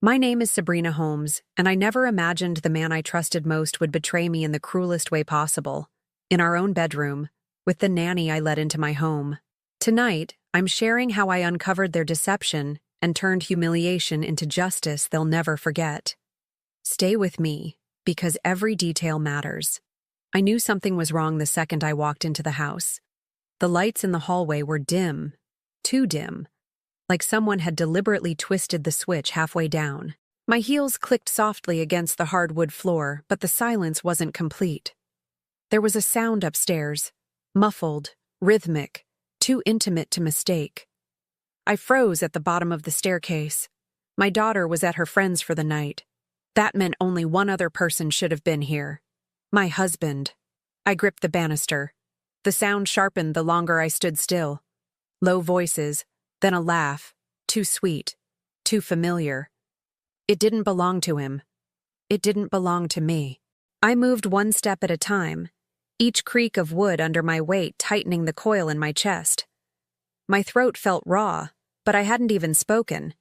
My name is Sabrina Holmes, and I never imagined the man I trusted most would betray me in the cruelest way possible, in our own bedroom, with the nanny I let into my home. Tonight, I'm sharing how I uncovered their deception and turned humiliation into justice they'll never forget. Stay with me, because every detail matters. I knew something was wrong the second I walked into the house. The lights in the hallway were dim, too dim, like someone had deliberately twisted the switch halfway down. My heels clicked softly against the hardwood floor, but the silence wasn't complete. There was a sound upstairs, muffled, rhythmic, too intimate to mistake. I froze at the bottom of the staircase. My daughter was at her friend's for the night. That meant only one other person should have been here. My husband. I gripped the banister. The sound sharpened the longer I stood still. Low voices, then a laugh, too sweet, too familiar. It didn't belong to him. It didn't belong to me. I moved one step at a time, each creak of wood under my weight tightening the coil in my chest. My throat felt raw, but I hadn't even spoken.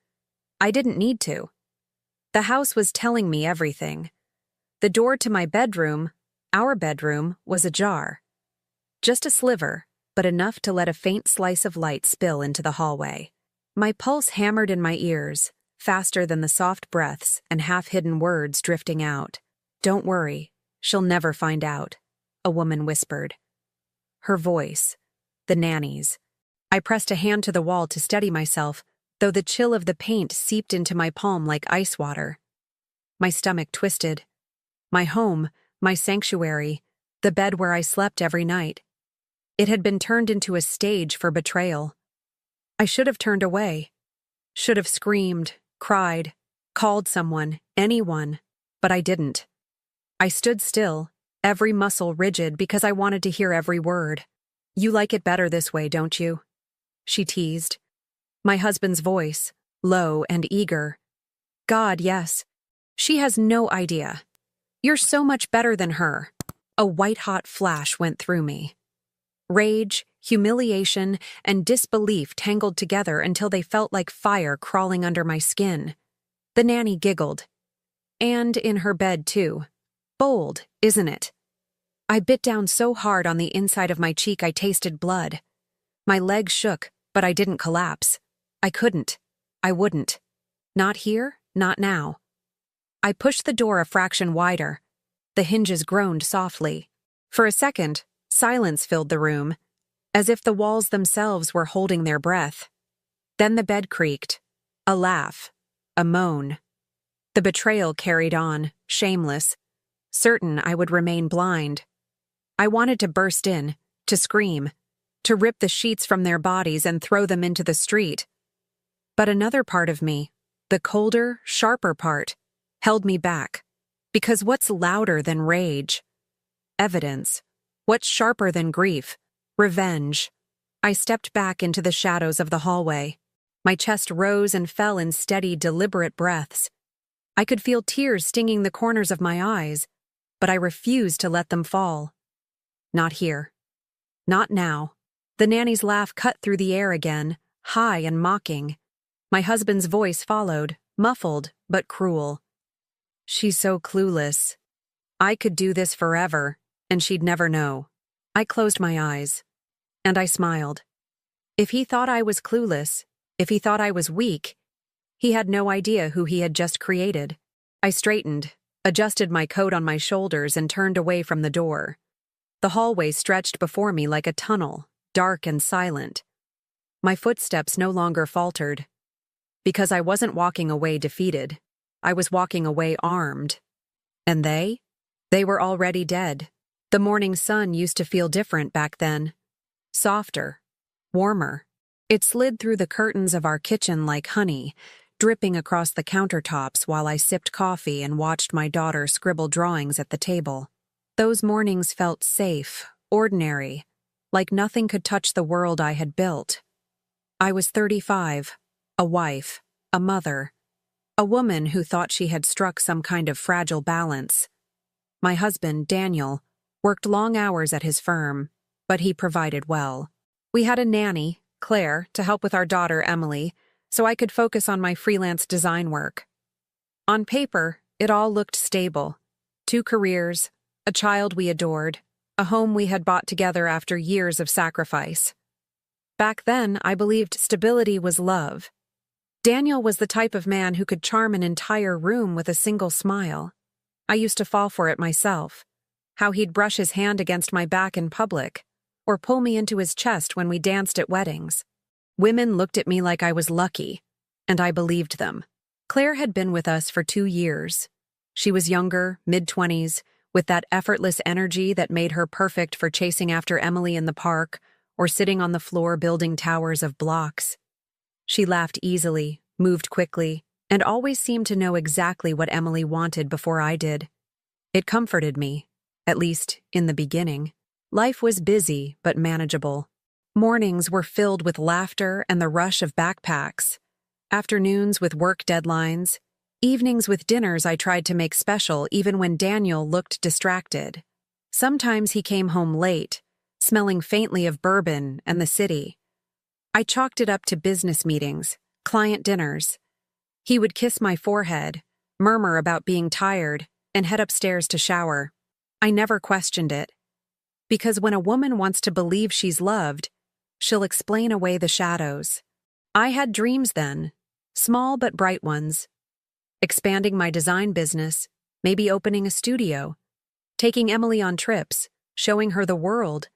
I didn't need to. The house was telling me everything. The door to my bedroom, our bedroom, was ajar. Just a sliver, but enough to let a faint slice of light spill into the hallway. My pulse hammered in my ears, faster than the soft breaths and half-hidden words drifting out. "Don't worry, she'll never find out," a woman whispered. Her voice, the nanny's. I pressed a hand to the wall to steady myself, though the chill of the paint seeped into my palm like ice water. My stomach twisted. My home, my sanctuary, the bed where I slept every night. It had been turned into a stage for betrayal. I should have turned away. Should have screamed, cried, called someone, anyone, but I didn't. I stood still, every muscle rigid because I wanted to hear every word. "You like it better this way, don't you?" she teased. My husband's voice, low and eager. "God, yes. She has no idea. You're so much better than her." A white-hot flash went through me. Rage, humiliation, and disbelief tangled together until they felt like fire crawling under my skin. The nanny giggled. And in her bed, too. Bold, isn't it? I bit down so hard on the inside of my cheek I tasted blood. My legs shook, but I didn't collapse. I couldn't. I wouldn't. Not here, not now. I pushed the door a fraction wider. The hinges groaned softly. For a second, silence filled the room, as if the walls themselves were holding their breath. Then the bed creaked. A laugh. A moan. The betrayal carried on, shameless, certain I would remain blind. I wanted to burst in, to scream, to rip the sheets from their bodies and throw them into the street. But another part of me, the colder, sharper part, held me back. Because what's louder than rage? Evidence. What's sharper than grief? Revenge. I stepped back into the shadows of the hallway. My chest rose and fell in steady, deliberate breaths. I could feel tears stinging the corners of my eyes, but I refused to let them fall. Not here. Not now. The nanny's laugh cut through the air again, high and mocking. My husband's voice followed, muffled but cruel. "She's so clueless. I could do this forever, and she'd never know." I closed my eyes, and I smiled. If he thought I was clueless, if he thought I was weak, he had no idea who he had just created. I straightened, adjusted my coat on my shoulders, and turned away from the door. The hallway stretched before me like a tunnel, dark and silent. My footsteps no longer faltered. Because I wasn't walking away defeated. I was walking away armed. And they? They were already dead. The morning sun used to feel different back then. Softer. Warmer. It slid through the curtains of our kitchen like honey, dripping across the countertops while I sipped coffee and watched my daughter scribble drawings at the table. Those mornings felt safe, ordinary, like nothing could touch the world I had built. I was 35, a wife, a mother, a woman who thought she had struck some kind of fragile balance. My husband, Daniel, worked long hours at his firm, but he provided well. We had a nanny, Claire, to help with our daughter, Emily, so I could focus on my freelance design work. On paper, it all looked stable. 2 careers, a child we adored, a home we had bought together after years of sacrifice. Back then, I believed stability was love. Daniel was the type of man who could charm an entire room with a single smile. I used to fall for it myself. How he'd brush his hand against my back in public, or pull me into his chest when we danced at weddings. Women looked at me like I was lucky, and I believed them. Claire had been with us for 2 years. She was younger, mid-20s, with that effortless energy that made her perfect for chasing after Emily in the park or sitting on the floor building towers of blocks. She laughed easily, moved quickly, and always seemed to know exactly what Emily wanted before I did. It comforted me, at least in the beginning. Life was busy but manageable. Mornings were filled with laughter and the rush of backpacks. Afternoons with work deadlines. Evenings with dinners I tried to make special even when Daniel looked distracted. Sometimes he came home late, smelling faintly of bourbon and the city. I chalked it up to business meetings, client dinners. He would kiss my forehead, murmur about being tired, and head upstairs to shower. I never questioned it. Because when a woman wants to believe she's loved, she'll explain away the shadows. I had dreams then, small but bright ones. Expanding my design business, maybe opening a studio, taking Emily on trips, showing her the world,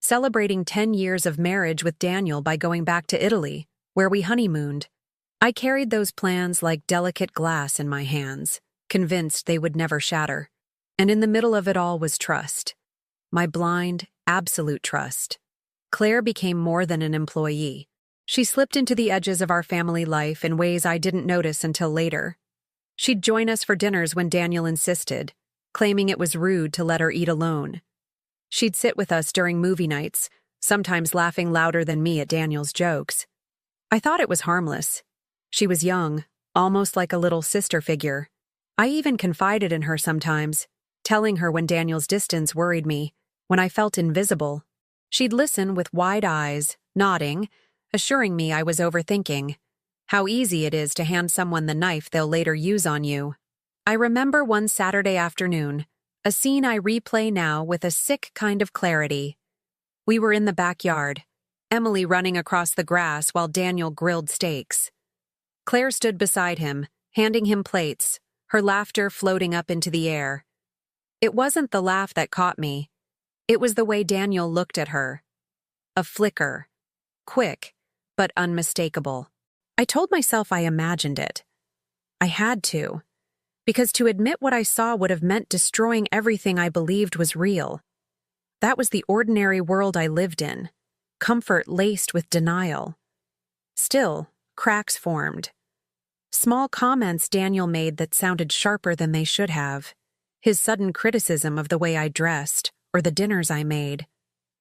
celebrating 10 years of marriage with Daniel by going back to Italy, where we honeymooned. I carried those plans like delicate glass in my hands, convinced they would never shatter. And in the middle of it all was trust. My blind, absolute trust. Claire became more than an employee. She slipped into the edges of our family life in ways I didn't notice until later. She'd join us for dinners when Daniel insisted, claiming it was rude to let her eat alone. She'd sit with us during movie nights, sometimes laughing louder than me at Daniel's jokes. I thought it was harmless. She was young, almost like a little sister figure. I even confided in her sometimes, telling her when Daniel's distance worried me, when I felt invisible. She'd listen with wide eyes, nodding, assuring me I was overthinking. How easy it is to hand someone the knife they'll later use on you. I remember one Saturday afternoon, a scene I replay now with a sick kind of clarity. We were in the backyard, Emily running across the grass while Daniel grilled steaks. Claire stood beside him, handing him plates, her laughter floating up into the air. It wasn't the laugh that caught me. It was the way Daniel looked at her. A flicker. Quick, but unmistakable. I told myself I imagined it. I had to. Because to admit what I saw would have meant destroying everything I believed was real. That was the ordinary world I lived in, comfort laced with denial. Still, cracks formed. Small comments Daniel made that sounded sharper than they should have. His sudden criticism of the way I dressed, or the dinners I made.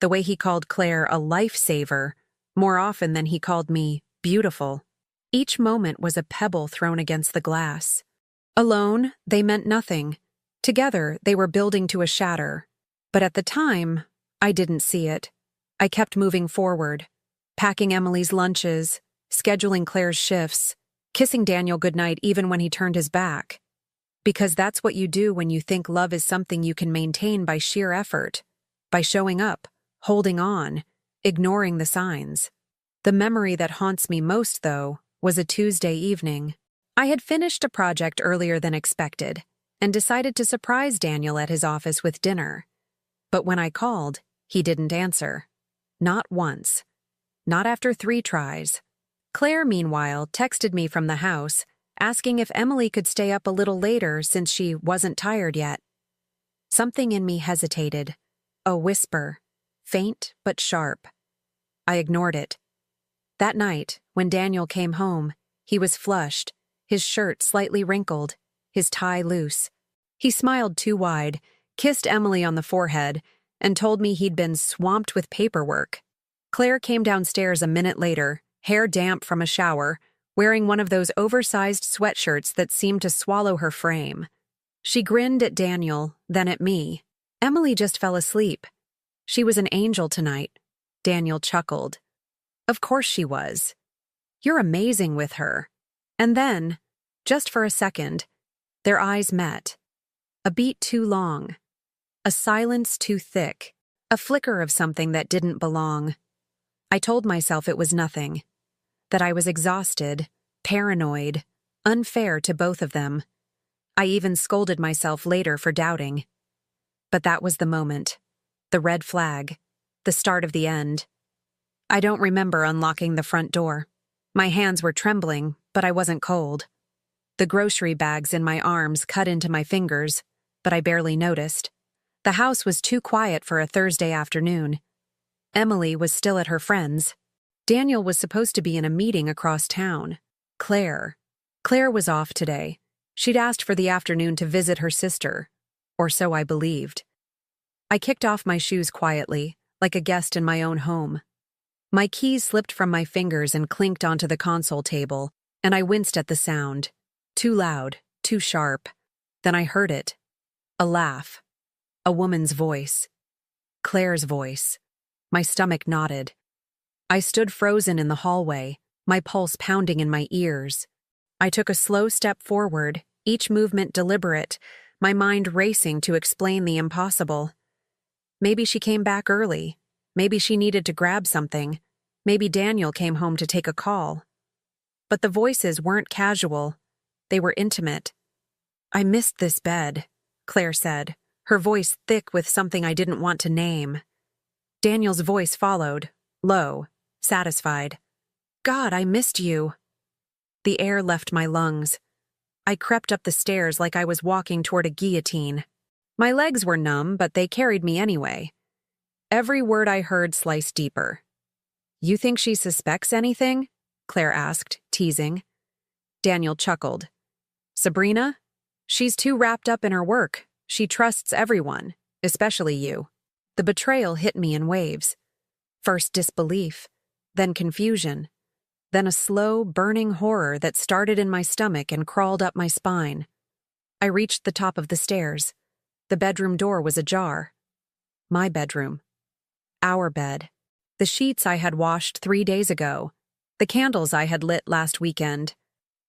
The way he called Claire a lifesaver, more often than he called me beautiful. Each moment was a pebble thrown against the glass. Alone, they meant nothing. Together, they were building to a shatter. But at the time, I didn't see it. I kept moving forward, packing Emily's lunches, scheduling Claire's shifts, kissing Daniel goodnight even when he turned his back. Because that's what you do when you think love is something you can maintain by sheer effort, by showing up, holding on, ignoring the signs. The memory that haunts me most, though, was a Tuesday evening. I had finished a project earlier than expected and decided to surprise Daniel at his office with dinner. But when I called, he didn't answer. Not once. Not after 3 tries. Claire, meanwhile, texted me from the house, asking if Emily could stay up a little later since she wasn't tired yet. Something in me hesitated. A whisper, faint but sharp. I ignored it. That night, when Daniel came home, he was flushed, his shirt slightly wrinkled, his tie loose. He smiled too wide, kissed Emily on the forehead, and told me he'd been swamped with paperwork. Claire came downstairs a minute later, hair damp from a shower, wearing one of those oversized sweatshirts that seemed to swallow her frame. She grinned at Daniel, then at me. Emily just fell asleep. She was an angel tonight. Daniel chuckled. Of course she was. You're amazing with her. And then, Just for a second, their eyes met. A beat too long. A silence too thick. A flicker of something that didn't belong. I told myself it was nothing. That I was exhausted, paranoid, unfair to both of them. I even scolded myself later for doubting. But that was the moment. The red flag. The start of the end. I don't remember unlocking the front door. My hands were trembling, but I wasn't cold. The grocery bags in my arms cut into my fingers, but I barely noticed. The house was too quiet for a Thursday afternoon. Emily was still at her friend's. Daniel was supposed to be in a meeting across town. Claire was off today. She'd asked for the afternoon to visit her sister, or so I believed. I kicked off my shoes quietly, like a guest in my own home. My keys slipped from my fingers and clinked onto the console table, and I winced at the sound. Too loud, too sharp. Then I heard it. A laugh. A woman's voice. Claire's voice. My stomach knotted. I stood frozen in the hallway, my pulse pounding in my ears. I took a slow step forward, each movement deliberate, my mind racing to explain the impossible. Maybe she came back early. Maybe she needed to grab something. Maybe Daniel came home to take a call. But the voices weren't casual. They were intimate. "I missed this bed," Claire said, her voice thick with something I didn't want to name. Daniel's voice followed, low, satisfied. "God, I missed you." The air left my lungs. I crept up the stairs like I was walking toward a guillotine. My legs were numb, but they carried me anyway. Every word I heard sliced deeper. "You think she suspects anything?" Claire asked, teasing. Daniel chuckled. "Sabrina? She's too wrapped up in her work. She trusts everyone, especially you." The betrayal hit me in waves. First disbelief, then confusion, then a slow, burning horror that started in my stomach and crawled up my spine. I reached the top of the stairs. The bedroom door was ajar. My bedroom. Our bed. The sheets I had washed 3 days ago. The candles I had lit last weekend.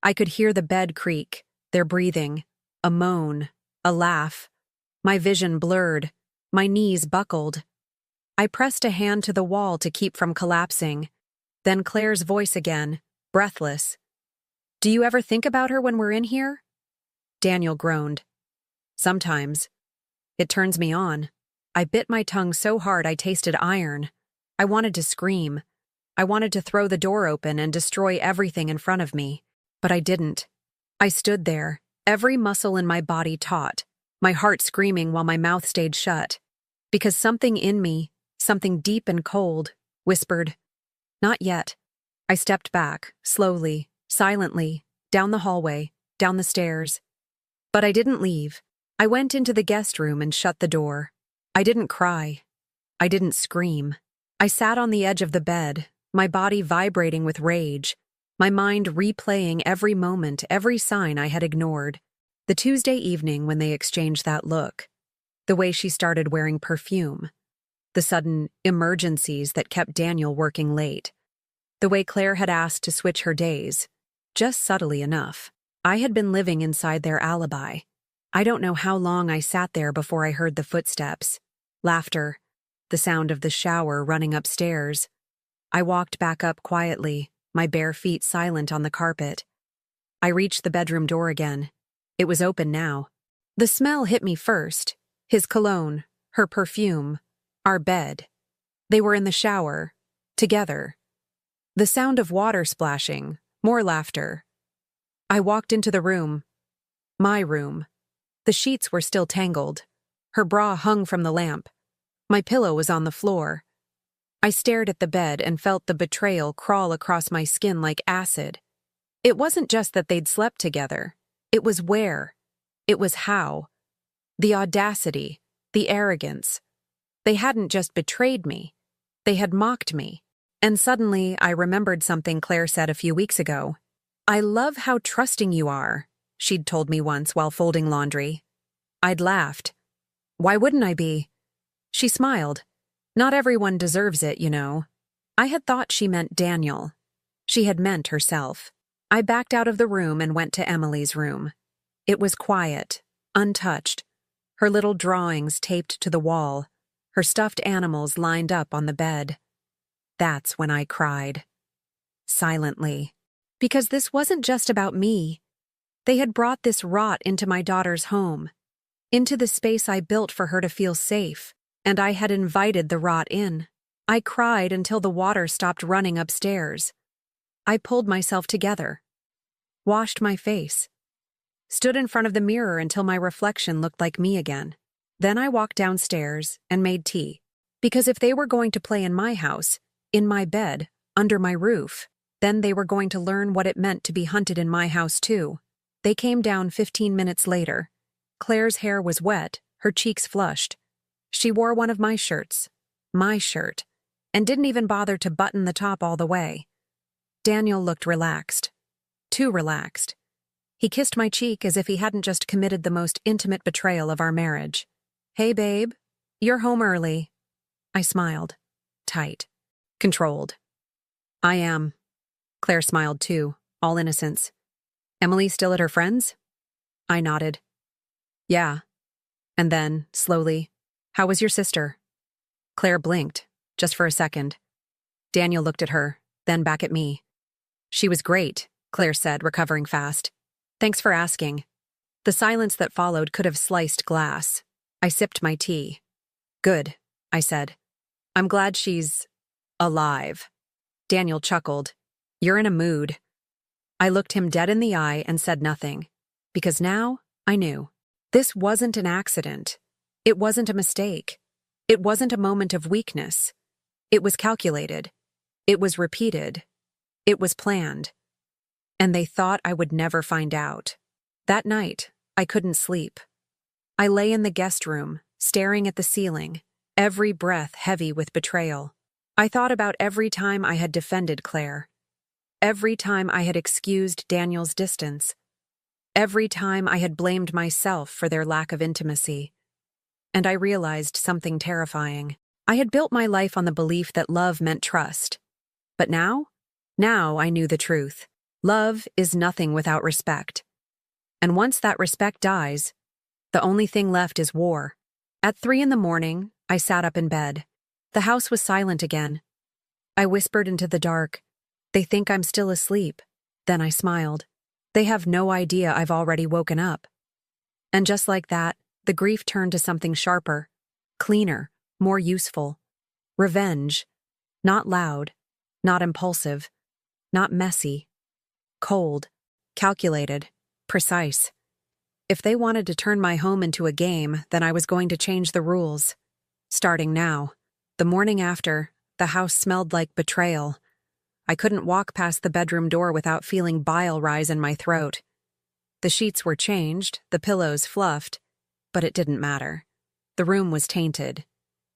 I could hear the bed creak, their breathing, a moan, a laugh. My vision blurred, my knees buckled. I pressed a hand to the wall to keep from collapsing. Then Claire's voice again, breathless. "Do you ever think about her when we're in here?" Daniel groaned. "Sometimes. It turns me on." I bit my tongue so hard I tasted iron. I wanted to scream. I wanted to throw the door open and destroy everything in front of me. But I didn't. I stood there, every muscle in my body taut, my heart screaming while my mouth stayed shut. Because something in me, something deep and cold, whispered, "Not yet." I stepped back, slowly, silently, down the hallway, down the stairs. But I didn't leave. I went into the guest room and shut the door. I didn't cry. I didn't scream. I sat on the edge of the bed, my body vibrating with rage, my mind replaying every moment, every sign I had ignored. The Tuesday evening when they exchanged that look. The way she started wearing perfume. The sudden emergencies that kept Daniel working late. The way Claire had asked to switch her days. Just subtly enough. I had been living inside their alibi. I don't know how long I sat there before I heard the footsteps. Laughter. The sound of the shower running upstairs. I walked back up quietly, my bare feet silent on the carpet. I reached the bedroom door again. It was open now. The smell hit me first. His cologne, her perfume, our bed. They were in the shower, together. The sound of water splashing, more laughter. I walked into the room. My room. The sheets were still tangled. Her bra hung from the lamp. My pillow was on the floor. I stared at the bed and felt the betrayal crawl across my skin like acid. It wasn't just that they'd slept together. It was where. It was how. The audacity, the arrogance. They hadn't just betrayed me. They had mocked me. And suddenly I remembered something Claire said a few weeks ago. "I love how trusting you are," she'd told me once while folding laundry. I'd laughed. "Why wouldn't I be?" She smiled. "Not everyone deserves it, you know." I had thought she meant Daniel. She had meant herself. I backed out of the room and went to Emily's room. It was quiet, untouched, her little drawings taped to the wall, her stuffed animals lined up on the bed. That's when I cried. Silently. Because this wasn't just about me. They had brought this rot into my daughter's home, into the space I built for her to feel safe, and I had invited the rot in. I cried until the water stopped running upstairs. I pulled myself together, washed my face, stood in front of the mirror until my reflection looked like me again. Then I walked downstairs and made tea. Because if they were going to play in my house, in my bed, under my roof, then they were going to learn what it meant to be hunted in my house too. They came down 15 minutes later. Claire's hair was wet, her cheeks flushed. She wore one of my shirts, and didn't even bother to button the top all the way. Daniel looked relaxed. Too relaxed. He kissed my cheek as if he hadn't just committed the most intimate betrayal of our marriage. "Hey, babe, you're home early." I smiled. Tight. Controlled. "I am." Claire smiled too, all innocence. "Emily still at her friend's?" I nodded. "Yeah." And then, slowly, "How was your sister?" Claire blinked, just for a second. Daniel looked at her, then back at me. "She was great," Claire said, recovering fast. "Thanks for asking." The silence that followed could have sliced glass. I sipped my tea. "Good," I said. "I'm glad she's alive." Daniel chuckled. "You're in a mood." I looked him dead in the eye and said nothing, because now I knew. This wasn't an accident. It wasn't a mistake. It wasn't a moment of weakness. It was calculated. It was repeated. It was planned. And they thought I would never find out. That night, I couldn't sleep. I lay in the guest room, staring at the ceiling, every breath heavy with betrayal. I thought about every time I had defended Claire. Every time I had excused Daniel's distance. Every time I had blamed myself for their lack of intimacy. And I realized something terrifying. I had built my life on the belief that love meant trust. But now I knew the truth. Love is nothing without respect. And once that respect dies, the only thing left is war. At 3 a.m, I sat up in bed. The house was silent again. I whispered into the dark, "They think I'm still asleep." Then I smiled. They have no idea I've already woken up. And just like that, the grief turned to something sharper, cleaner, more useful. Revenge. Not loud, not impulsive, not messy. Cold, calculated, precise. If they wanted to turn my home into a game, then I was going to change the rules. Starting now. The morning after, the house smelled like betrayal. I couldn't walk past the bedroom door without feeling bile rise in my throat. The sheets were changed, the pillows fluffed, but it didn't matter. The room was tainted.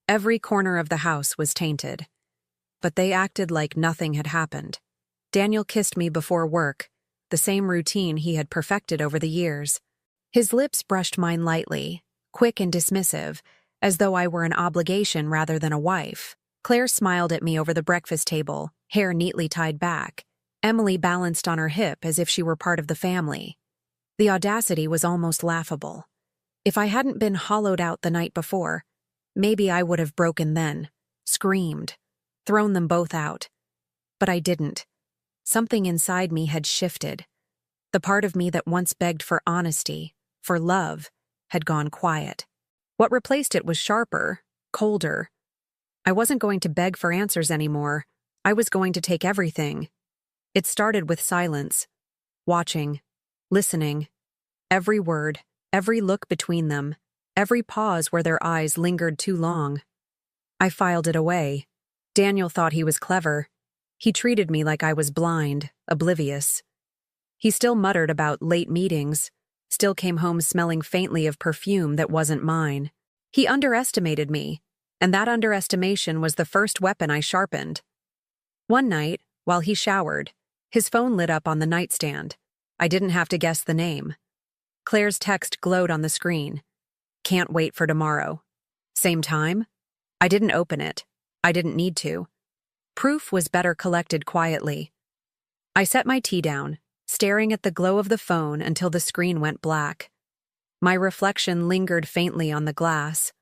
Every corner of the house was tainted. But they acted like nothing had happened. Daniel kissed me before work, the same routine he had perfected over the years. His lips brushed mine lightly, quick and dismissive, as though I were an obligation rather than a wife. Claire smiled at me over the breakfast table, hair neatly tied back. Emily balanced on her hip as if she were part of the family. The audacity was almost laughable. If I hadn't been hollowed out the night before, maybe I would have broken then, screamed, thrown them both out. But I didn't. Something inside me had shifted. The part of me that once begged for honesty, for love, had gone quiet. What replaced it was sharper, colder. I wasn't going to beg for answers anymore. I was going to take everything. It started with silence, watching, listening, every word, every look between them, every pause where their eyes lingered too long. I filed it away. Daniel thought he was clever. He treated me like I was blind, oblivious. He still muttered about late meetings, still came home smelling faintly of perfume that wasn't mine. He underestimated me, and that underestimation was the first weapon I sharpened. One night, while he showered, his phone lit up on the nightstand. I didn't have to guess the name. Claire's text glowed on the screen. "Can't wait for tomorrow." Same time? I didn't open it. I didn't need to. Proof was better collected quietly. I set my tea down, staring at the glow of the phone until the screen went black. My reflection lingered faintly on the glass,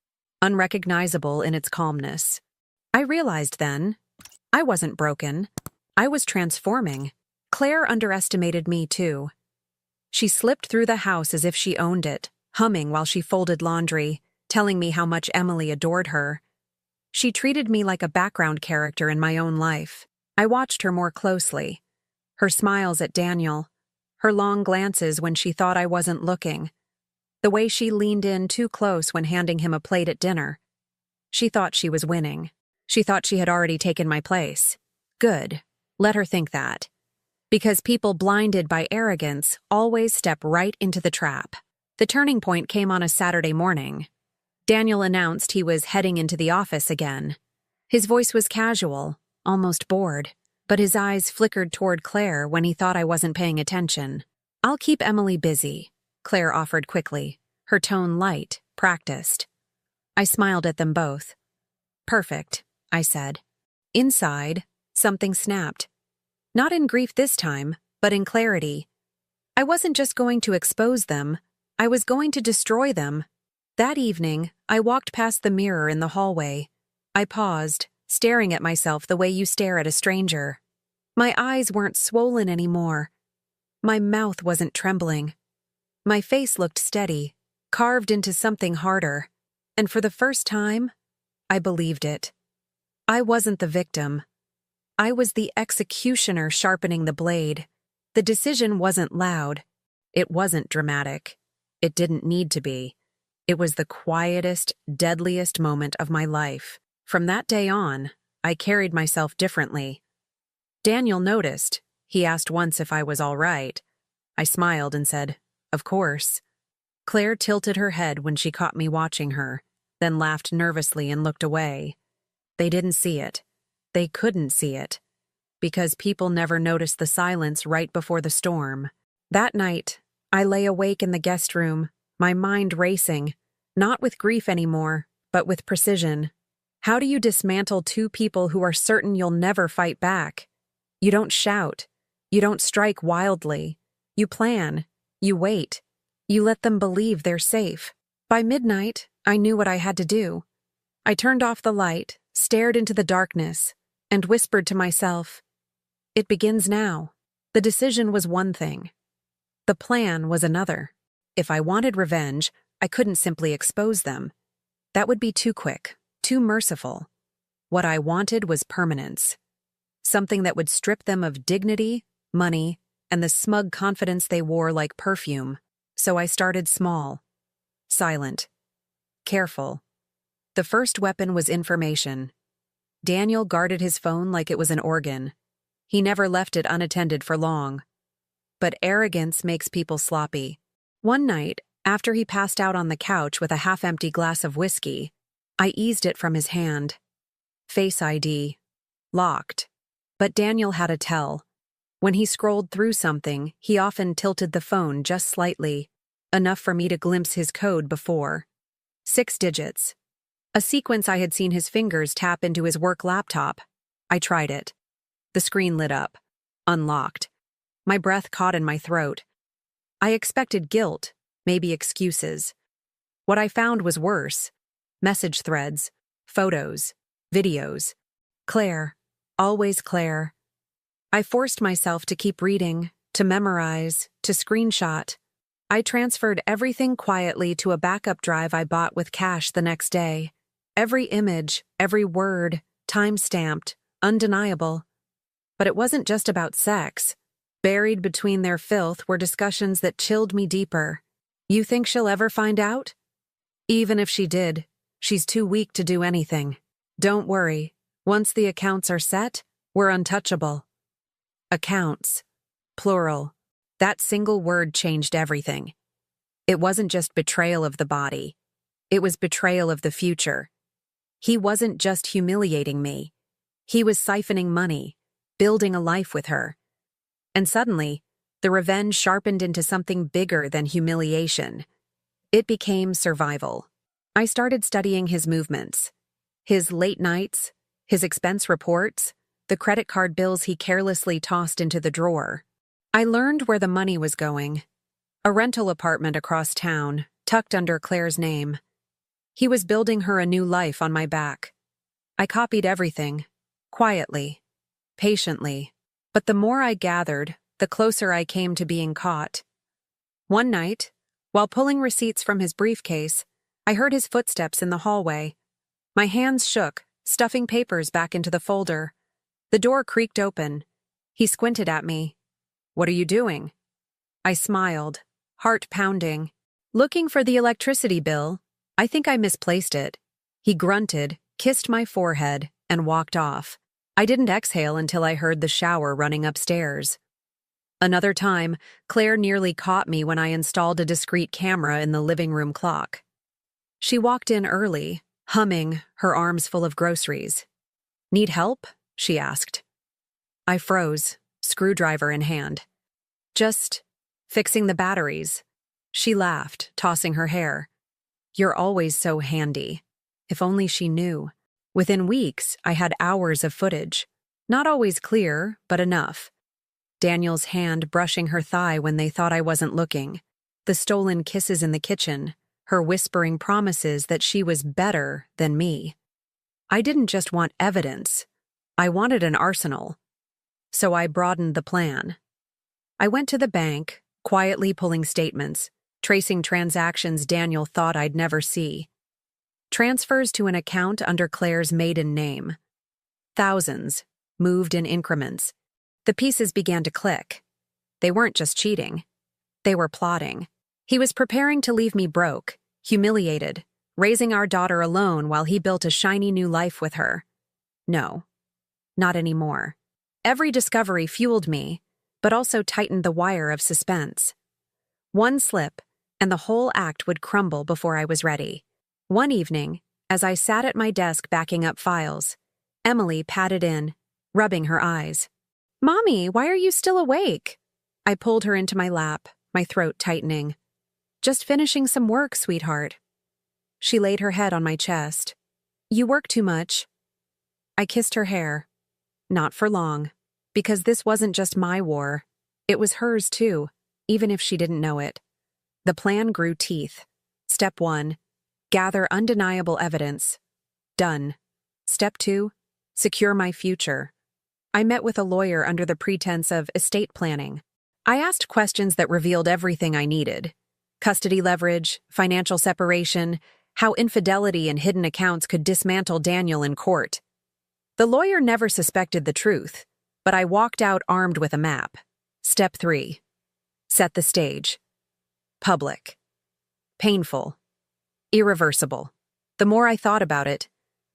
unrecognizable in its calmness. I realized then, I wasn't broken. I was transforming. Claire underestimated me, too. She slipped through the house as if she owned it, humming while she folded laundry, telling me how much Emily adored her. She treated me like a background character in my own life. I watched her more closely. Her smiles at Daniel, her long glances when she thought I wasn't looking, the way she leaned in too close when handing him a plate at dinner. She thought she was winning. She thought she had already taken my place. Good. Let her think that. Because people blinded by arrogance always step right into the trap. The turning point came on a Saturday morning. Daniel announced he was heading into the office again. His voice was casual, almost bored, but his eyes flickered toward Claire when he thought I wasn't paying attention. "I'll keep Emily busy," Claire offered quickly, her tone light, practiced. I smiled at them both. "Perfect," I said. Inside, something snapped. Not in grief this time, but in clarity. I wasn't just going to expose them, I was going to destroy them. That evening, I walked past the mirror in the hallway. I paused, staring at myself the way you stare at a stranger. My eyes weren't swollen anymore. My mouth wasn't trembling. My face looked steady, carved into something harder, and for the first time, I believed it. I wasn't the victim. I was the executioner sharpening the blade. The decision wasn't loud. It wasn't dramatic. It didn't need to be. It was the quietest, deadliest moment of my life. From that day on, I carried myself differently. Daniel noticed. He asked once if I was all right. I smiled and said, "Of course." Claire tilted her head when she caught me watching her, then laughed nervously and looked away. They didn't see it. They couldn't see it. Because people never noticed the silence right before the storm. That night, I lay awake in the guest room, my mind racing, not with grief anymore, but with precision. How do you dismantle two people who are certain you'll never fight back? You don't shout. You don't strike wildly. You plan. You wait. You let them believe they're safe. By midnight, I knew what I had to do. I turned off the light, stared into the darkness, and whispered to myself, "It begins now." The decision was one thing. The plan was another. If I wanted revenge, I couldn't simply expose them. That would be too quick, too merciful. What I wanted was permanence. Something that would strip them of dignity, money, and the smug confidence they wore like perfume. So I started small, silent, careful. The first weapon was information. Daniel guarded his phone like it was an organ. He never left it unattended for long. But arrogance makes people sloppy. One night, after he passed out on the couch with a half-empty glass of whiskey, I eased it from his hand. Face ID. Locked. But Daniel had a tell. When he scrolled through something, he often tilted the phone just slightly, enough for me to glimpse his code before. 6 digits. A sequence I had seen his fingers tap into his work laptop. I tried it. The screen lit up. Unlocked. My breath caught in my throat. I expected guilt, maybe excuses. What I found was worse. Message threads, photos, videos. Claire. Always Claire. I forced myself to keep reading, to memorize, to screenshot. I transferred everything quietly to a backup drive I bought with cash the next day. Every image, every word, time-stamped, undeniable. But it wasn't just about sex. Buried between their filth were discussions that chilled me deeper. You think she'll ever find out? Even if she did, she's too weak to do anything. Don't worry. Once the accounts are set, we're untouchable. Accounts. Plural. That single word changed everything. It wasn't just betrayal of the body. It was betrayal of the future. He wasn't just humiliating me. He was siphoning money, building a life with her. And suddenly, the revenge sharpened into something bigger than humiliation. It became survival. I started studying his movements. His late nights, his expense reports, the credit card bills he carelessly tossed into the drawer. I learned where the money was going. A rental apartment across town, tucked under Claire's name. He was building her a new life on my back. I copied everything, quietly, patiently. But the more I gathered, the closer I came to being caught. One night, while pulling receipts from his briefcase, I heard his footsteps in the hallway. My hands shook, stuffing papers back into the folder. The door creaked open. He squinted at me. "What are you doing?" I smiled, heart pounding. "Looking for the electricity bill. I think I misplaced it." He grunted, kissed my forehead, and walked off. I didn't exhale until I heard the shower running upstairs. Another time, Claire nearly caught me when I installed a discreet camera in the living room clock. She walked in early, humming, her arms full of groceries. "Need help?" she asked. I froze, screwdriver in hand. "Just fixing the batteries." She laughed, tossing her hair. "You're always so handy." If only she knew. Within weeks, I had hours of footage. Not always clear, but enough. Daniel's hand brushing her thigh when they thought I wasn't looking. The stolen kisses in the kitchen, her whispering promises that she was better than me. I didn't just want evidence. I wanted an arsenal. So I broadened the plan. I went to the bank, quietly pulling statements, tracing transactions Daniel thought I'd never see. Transfers to an account under Claire's maiden name. Thousands, moved in increments. The pieces began to click. They weren't just cheating. They were plotting. He was preparing to leave me broke, humiliated, raising our daughter alone while he built a shiny new life with her. No, not anymore. Every discovery fueled me, but also tightened the wire of suspense. One slip, and the whole act would crumble before I was ready. One evening, as I sat at my desk backing up files, Emily patted in, rubbing her eyes. "Mommy, why are you still awake?" I pulled her into my lap, my throat tightening. "Just finishing some work, sweetheart." She laid her head on my chest. "You work too much." I kissed her hair. Not for long, because this wasn't just my war. It was hers too, even if she didn't know it. The plan grew teeth. Step 1. Gather undeniable evidence. Done. Step 2. Secure my future. I met with a lawyer under the pretense of estate planning. I asked questions that revealed everything I needed. Custody leverage, financial separation, how infidelity and hidden accounts could dismantle Daniel in court. The lawyer never suspected the truth, but I walked out armed with a map. Step 3. Set the stage. Public. Painful. Irreversible. The more I thought about it,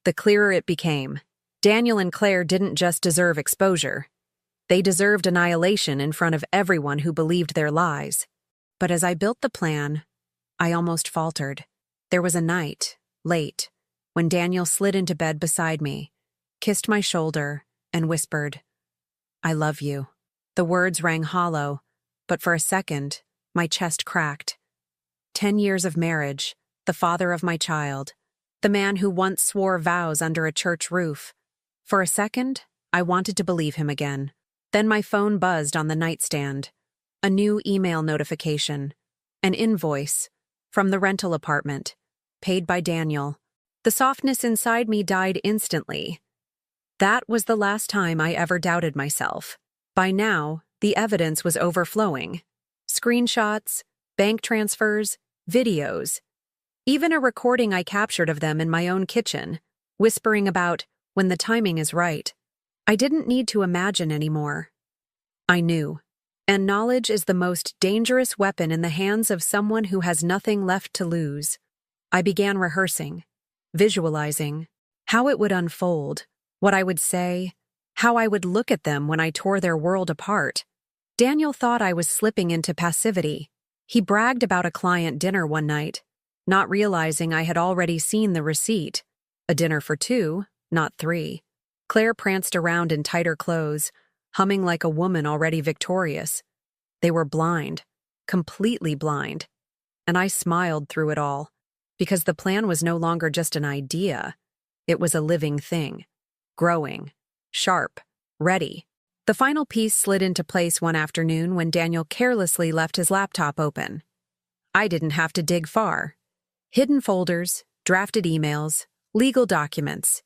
the clearer it became. Daniel and Claire didn't just deserve exposure. They deserved annihilation in front of everyone who believed their lies. But as I built the plan, I almost faltered. There was a night, late, when Daniel slid into bed beside me, kissed my shoulder, and whispered, "I love you." The words rang hollow, but for a second, my chest cracked. 10 years of marriage, the father of my child, the man who once swore vows under a church roof. For a second, I wanted to believe him again. Then my phone buzzed on the nightstand. A new email notification. An invoice. From the rental apartment. Paid by Daniel. The softness inside me died instantly. That was the last time I ever doubted myself. By now, the evidence was overflowing. Screenshots, bank transfers, videos. Even a recording I captured of them in my own kitchen, whispering about when the timing is right. I didn't need to imagine anymore. I knew. And knowledge is the most dangerous weapon in the hands of someone who has nothing left to lose. I began rehearsing, visualizing, how it would unfold, what I would say, how I would look at them when I tore their world apart. Daniel thought I was slipping into passivity. He bragged about a client dinner one night, not realizing I had already seen the receipt. A dinner for 2, not 3. Claire pranced around in tighter clothes, humming like a woman already victorious. They were blind, completely blind. And I smiled through it all, because the plan was no longer just an idea. It was a living thing, growing, sharp, ready. The final piece slid into place one afternoon when Daniel carelessly left his laptop open. I didn't have to dig far. Hidden folders, drafted emails, legal documents.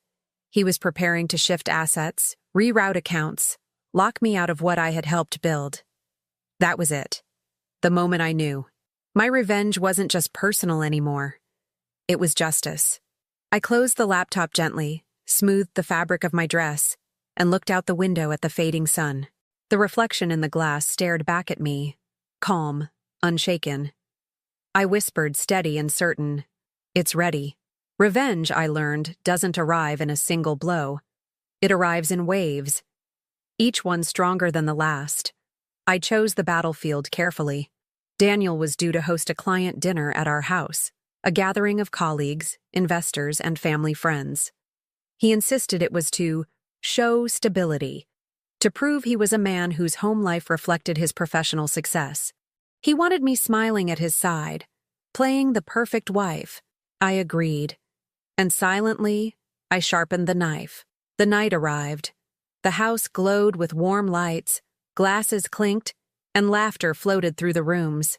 He was preparing to shift assets, reroute accounts, lock me out of what I had helped build. That was it. The moment I knew. My revenge wasn't just personal anymore. It was justice. I closed the laptop gently, smoothed the fabric of my dress, and looked out the window at the fading sun. The reflection in the glass stared back at me, calm, unshaken. I whispered, steady and certain, "It's ready." Revenge, I learned, doesn't arrive in a single blow. It arrives in waves, each one stronger than the last. I chose the battlefield carefully. Daniel was due to host a client dinner at our house, a gathering of colleagues, investors, and family friends. He insisted it was to show stability, to prove he was a man whose home life reflected his professional success. He wanted me smiling at his side, playing the perfect wife. I agreed. And silently, I sharpened the knife. The night arrived. The house glowed with warm lights, glasses clinked, and laughter floated through the rooms.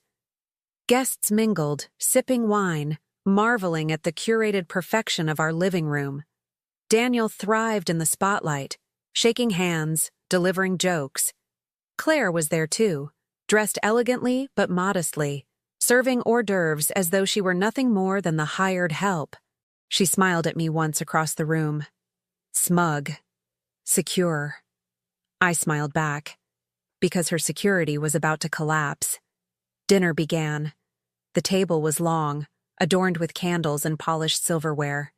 Guests mingled, sipping wine, marveling at the curated perfection of our living room. Daniel thrived in the spotlight, shaking hands, delivering jokes. Claire was there too, dressed elegantly but modestly, serving hors d'oeuvres as though she were nothing more than the hired help. She smiled at me once across the room. Smug. Secure. I smiled back, because her security was about to collapse. Dinner began. The table was long, adorned with candles and polished silverware.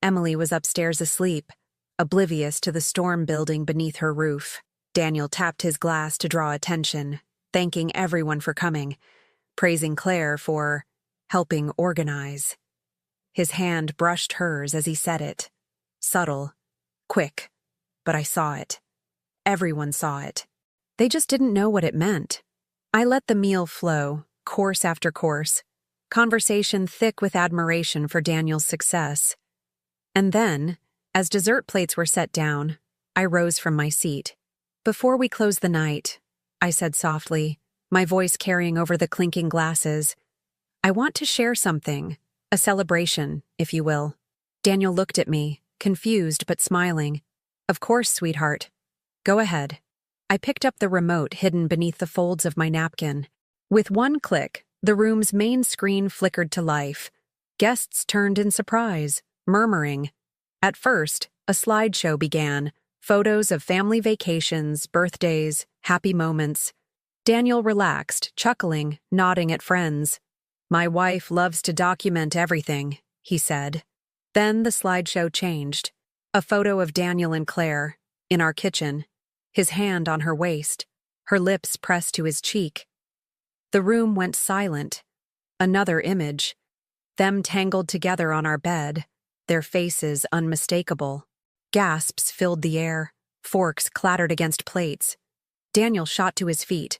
Emily was upstairs asleep, oblivious to the storm building beneath her roof. Daniel tapped his glass to draw attention, thanking everyone for coming, praising Claire for helping organize. His hand brushed hers as he said it. Subtle, quick, but I saw it. Everyone saw it. They just didn't know what it meant. I let the meal flow, course after course, conversation thick with admiration for Daniel's success. And then, as dessert plates were set down, I rose from my seat. "Before we close the night," I said softly, my voice carrying over the clinking glasses, "I want to share something, a celebration, if you will." Daniel looked at me, confused but smiling. "Of course, sweetheart. Go ahead." I picked up the remote hidden beneath the folds of my napkin. With one click, the room's main screen flickered to life. Guests turned in surprise, murmuring. At first, a slideshow began, photos of family vacations, birthdays, happy moments. Daniel relaxed, chuckling, nodding at friends. "My wife loves to document everything," he said. Then the slideshow changed. A photo of Daniel and Claire, in our kitchen, his hand on her waist, her lips pressed to his cheek. The room went silent. Another image. Them tangled together on our bed, their faces unmistakable. Gasps filled the air. Forks clattered against plates. Daniel shot to his feet.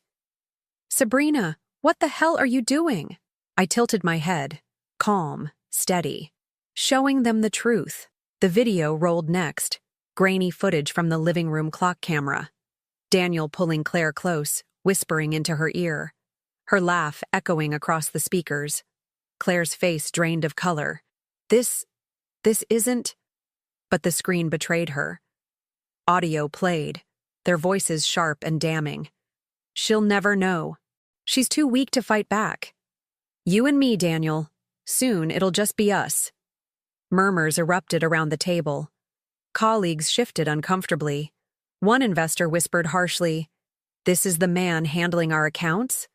"Sabrina, what the hell are you doing?" I tilted my head, calm, steady, showing them the truth. The video rolled next, grainy footage from the living room clock camera. Daniel pulling Claire close, whispering into her ear. Her laugh echoing across the speakers. Claire's face drained of color. This isn't... But the screen betrayed her. Audio played, their voices sharp and damning. "She'll never know. She's too weak to fight back. You and me, Daniel. Soon it'll just be us." Murmurs erupted around the table. Colleagues shifted uncomfortably. One investor whispered harshly, "This is the man handling our accounts?"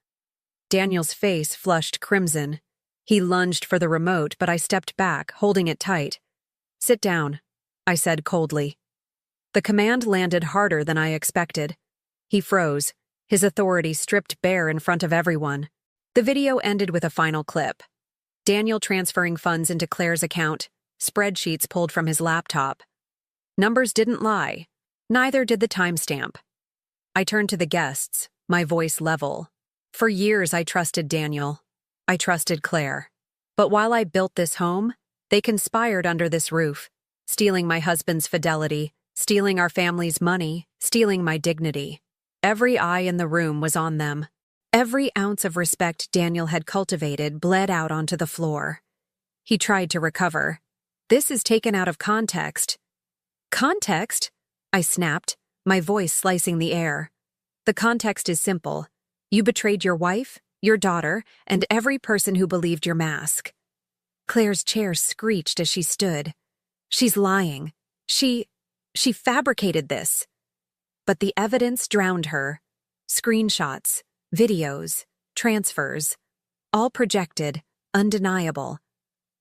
Daniel's face flushed crimson. He lunged for the remote, but I stepped back, holding it tight. "Sit down," I said coldly. The command landed harder than I expected. He froze, his authority stripped bare in front of everyone. The video ended with a final clip. Daniel transferring funds into Claire's account, spreadsheets pulled from his laptop. Numbers didn't lie. Neither did the timestamp. I turned to the guests, my voice level. For years I trusted Daniel. I trusted Claire. But while I built this home, they conspired under this roof, stealing my husband's fidelity, stealing our family's money, stealing my dignity. Every eye in the room was on them. Every ounce of respect Daniel had cultivated bled out onto the floor. He tried to recover. This is taken out of context. Context? I snapped, my voice slicing the air. The context is simple. You betrayed your wife, your daughter, and every person who believed your mask. Claire's chair screeched as she stood. She's lying. She fabricated this. But the evidence drowned her. Screenshots, videos, transfers, all projected, undeniable.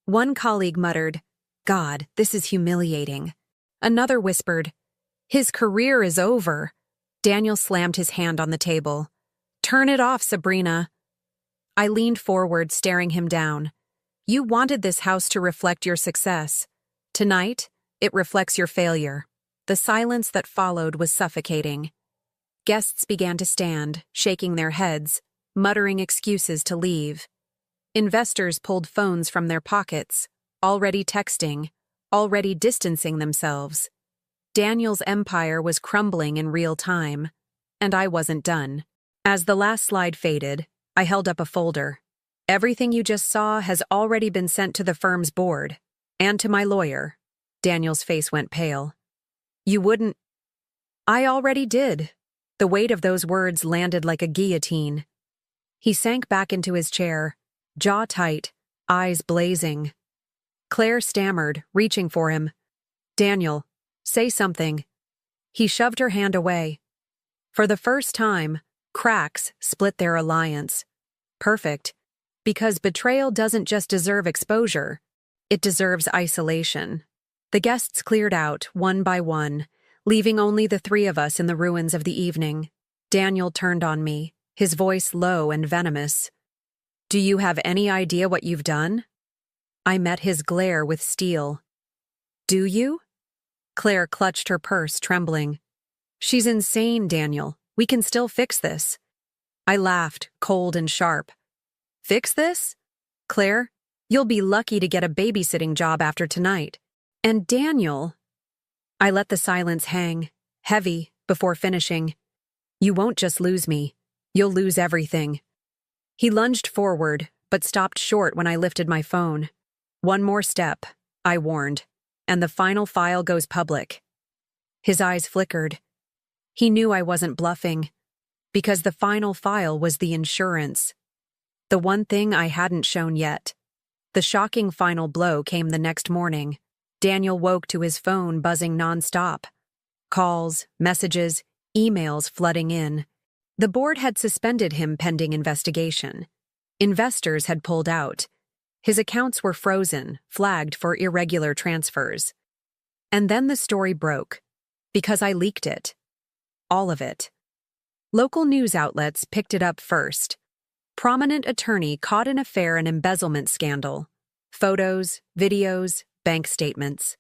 One colleague muttered, "God, this is humiliating." Another whispered, "His career is over." Daniel slammed his hand on the table. "Turn it off, Sabrina." I leaned forward, staring him down. "You wanted this house to reflect your success. Tonight, it reflects your failure." The silence that followed was suffocating. Guests began to stand, shaking their heads, muttering excuses to leave. Investors pulled phones from their pockets, already texting, already distancing themselves. Daniel's empire was crumbling in real time, and I wasn't done. As the last slide faded, I held up a folder. "Everything you just saw has already been sent to the firm's board, and to my lawyer." Daniel's face went pale. "You wouldn't—" "I already did." The weight of those words landed like a guillotine. He sank back into his chair, jaw tight, eyes blazing. Claire stammered, reaching for him. "Daniel, say something." He shoved her hand away. For the first time, cracks split their alliance. Perfect, because betrayal doesn't just deserve exposure, it deserves isolation. The guests cleared out, one by one, leaving only the three of us in the ruins of the evening. Daniel turned on me, his voice low and venomous. "Do you have any idea what you've done?" I met his glare with steel. "Do you?" Claire clutched her purse, trembling. "She's insane, Daniel. We can still fix this." I laughed, cold and sharp. "Fix this? Claire, you'll be lucky to get a babysitting job after tonight. And Daniel—" I let the silence hang, heavy, before finishing. "You won't just lose me. You'll lose everything." He lunged forward, but stopped short when I lifted my phone. "One more step," I warned, "and the final file goes public." His eyes flickered. He knew I wasn't bluffing, because the final file was the insurance. The one thing I hadn't shown yet. The shocking final blow came the next morning. Daniel woke to his phone buzzing nonstop. Calls, messages, emails flooding in. The board had suspended him pending investigation. Investors had pulled out. His accounts were frozen, flagged for irregular transfers. And then the story broke, because I leaked it. All of it. Local news outlets picked it up first. Prominent attorney caught in affair and embezzlement scandal. Photos, videos, bank statements.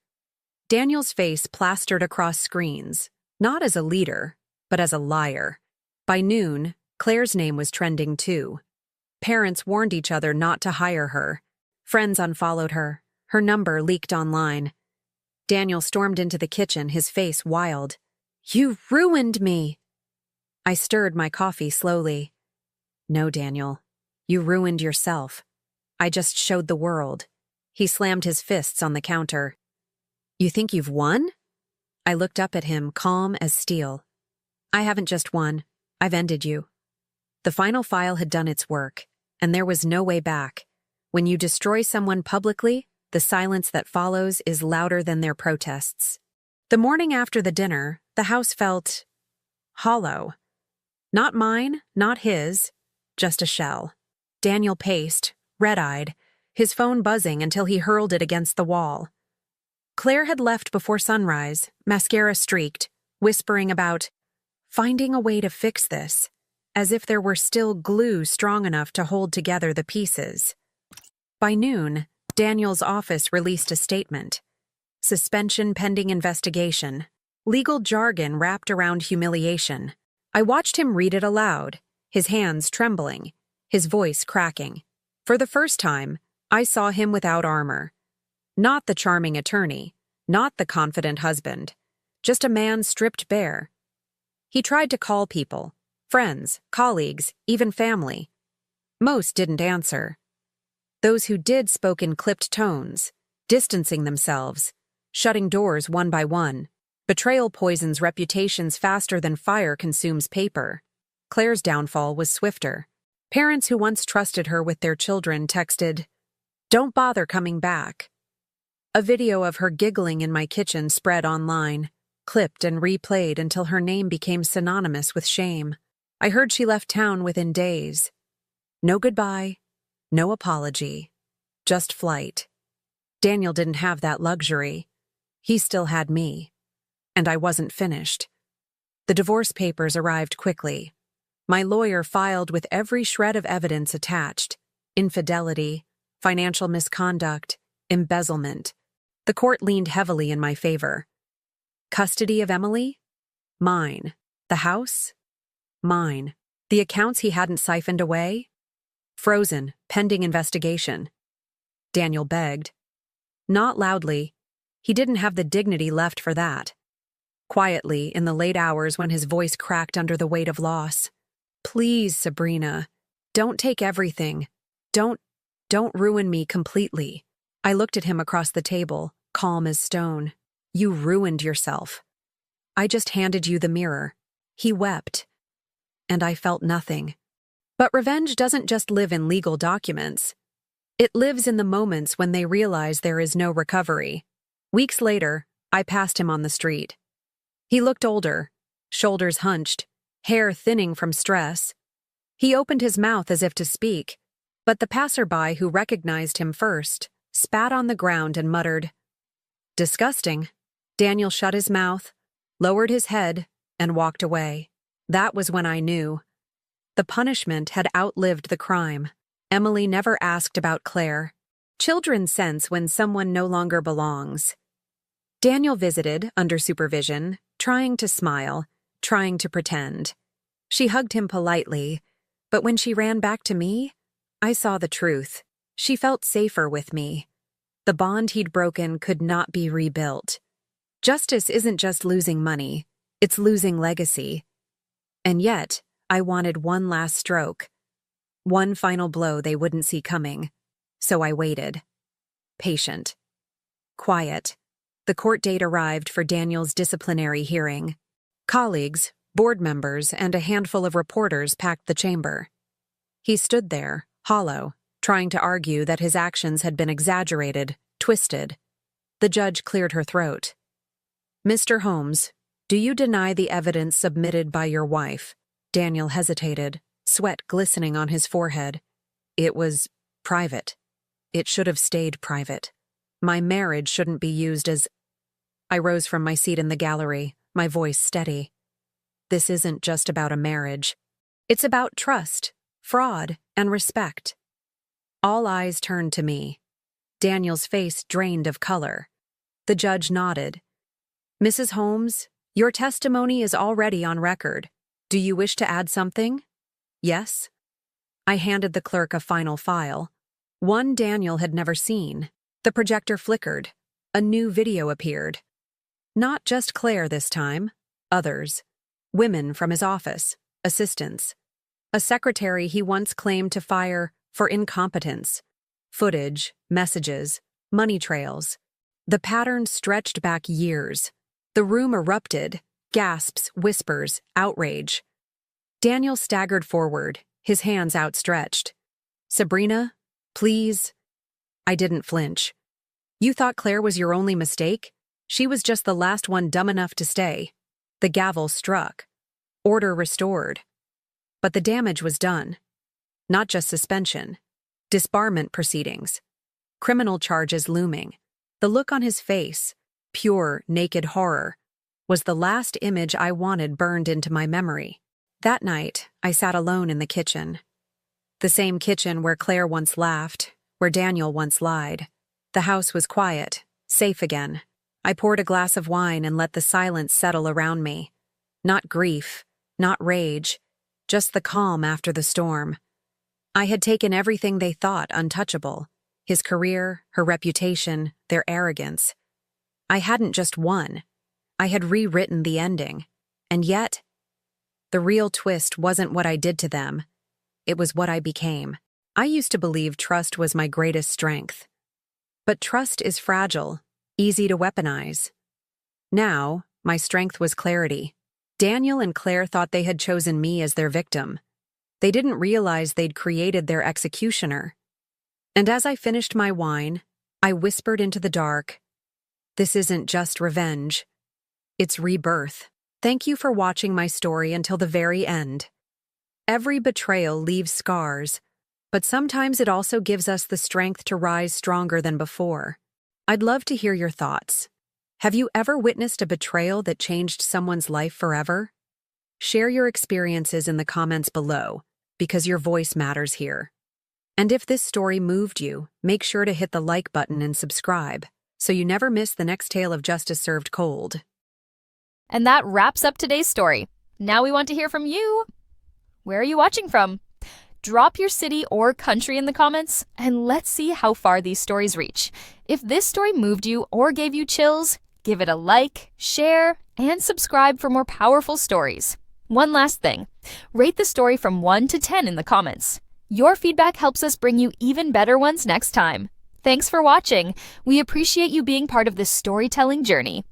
Daniel's face plastered across screens, not as a leader, but as a liar. By noon, Claire's name was trending too. Parents warned each other not to hire her. Friends unfollowed her. Her number leaked online. Daniel stormed into the kitchen, his face wild. "You ruined me!" I stirred my coffee slowly. "No, Daniel. You ruined yourself. I just showed the world." He slammed his fists on the counter. "You think you've won?" I looked up at him, calm as steel. "I haven't just won. I've ended you." The final file had done its work, and there was no way back. When you destroy someone publicly, the silence that follows is louder than their protests. The morning after the dinner, the house felt hollow. Not mine, not his, just a shell. Daniel paced, red-eyed, his phone buzzing until he hurled it against the wall. Claire had left before sunrise, mascara streaked, whispering about finding a way to fix this, as if there were still glue strong enough to hold together the pieces. By noon, Daniel's office released a statement. Suspension pending investigation. Legal jargon wrapped around humiliation. I watched him read it aloud, his hands trembling, his voice cracking. For the first time, I saw him without armor. Not the charming attorney, not the confident husband, just a man stripped bare. He tried to call people, friends, colleagues, even family. Most didn't answer. Those who did spoke in clipped tones, distancing themselves, shutting doors one by one. Betrayal poisons reputations faster than fire consumes paper. Claire's downfall was swifter. Parents who once trusted her with their children texted, "Don't bother coming back." A video of her giggling in my kitchen spread online, clipped and replayed until her name became synonymous with shame. I heard she left town within days. No goodbye, no apology, just flight. Daniel didn't have that luxury. He still had me. And I wasn't finished. The divorce papers arrived quickly. My lawyer filed with every shred of evidence attached: infidelity, financial misconduct, embezzlement. The court leaned heavily in my favor. Custody of Emily? Mine. The house? Mine. The accounts he hadn't siphoned away? Frozen, pending investigation. Daniel begged. Not loudly. He didn't have the dignity left for that. Quietly, in the late hours when his voice cracked under the weight of loss. Please, Sabrina, don't take everything. Don't ruin me completely. I looked at him across the table, calm as stone. You ruined yourself. I just handed you the mirror. He wept. And I felt nothing. But revenge doesn't just live in legal documents. It lives in the moments when they realize there is no recovery. Weeks later, I passed him on the street. He looked older, shoulders hunched, hair thinning from stress. He opened his mouth as if to speak, but the passerby who recognized him first spat on the ground and muttered, "Disgusting." Daniel shut his mouth, lowered his head, and walked away. That was when I knew. The punishment had outlived the crime. Emily never asked about Claire. Children sense when someone no longer belongs. Daniel visited, under supervision, trying to smile, trying to pretend. She hugged him politely, but when she ran back to me, I saw the truth. She felt safer with me. The bond he'd broken could not be rebuilt. Justice isn't just losing money, it's losing legacy. And yet, I wanted one last stroke. One final blow they wouldn't see coming. So I waited. Patient. Quiet. The court date arrived for Daniel's disciplinary hearing. Colleagues, board members, and a handful of reporters packed the chamber. He stood there, hollow, trying to argue that his actions had been exaggerated, twisted. The judge cleared her throat. "Mr. Holmes, do you deny the evidence submitted by your wife?" Daniel hesitated, sweat glistening on his forehead. "It was private. It should have stayed private. My marriage shouldn't be used as—" I rose from my seat in the gallery, my voice steady. "This isn't just about a marriage. It's about trust, fraud, and respect." All eyes turned to me. Daniel's face drained of color. The judge nodded. "Mrs. Holmes, your testimony is already on record. Do you wish to add something?" "Yes." I handed the clerk a final file. One Daniel had never seen. The projector flickered. A new video appeared. Not just Claire this time. Others. Women from his office. Assistants. A secretary he once claimed to fire for incompetence. Footage, messages, money trails. The pattern stretched back years. The room erupted. Gasps, whispers, outrage. Daniel staggered forward, his hands outstretched. "Sabrina, please." I didn't flinch. "You thought Claire was your only mistake? She was just the last one dumb enough to stay." The gavel struck. Order restored. But the damage was done. Not just suspension. Disbarment proceedings. Criminal charges looming. The look on his face, pure, naked horror, was the last image I wanted burned into my memory. That night, I sat alone in the kitchen. The same kitchen where Claire once laughed, where Daniel once lied. The house was quiet, safe again. I poured a glass of wine and let the silence settle around me. Not grief, not rage, just the calm after the storm. I had taken everything they thought untouchable. His career, her reputation, their arrogance. I hadn't just won. I had rewritten the ending. And yet, the real twist wasn't what I did to them. It was what I became. I used to believe trust was my greatest strength. But trust is fragile, easy to weaponize. Now, my strength was clarity. Daniel and Claire thought they had chosen me as their victim. They didn't realize they'd created their executioner. And as I finished my wine, I whispered into the dark, "This isn't just revenge. It's rebirth." Thank you for watching my story until the very end. Every betrayal leaves scars, but sometimes it also gives us the strength to rise stronger than before. I'd love to hear your thoughts. Have you ever witnessed a betrayal that changed someone's life forever? Share your experiences in the comments below, because your voice matters here. And if this story moved you, make sure to hit the like button and subscribe, so you never miss the next tale of justice served cold. And that wraps up today's story. Now we want to hear from you. Where are you watching from? Drop your city or country in the comments, and let's see how far these stories reach. If this story moved you or gave you chills, give it a like, share, and subscribe for more powerful stories. One last thing, rate the story from 1 to 10 in the comments. Your feedback helps us bring you even better ones next time. Thanks for watching. We appreciate you being part of this storytelling journey.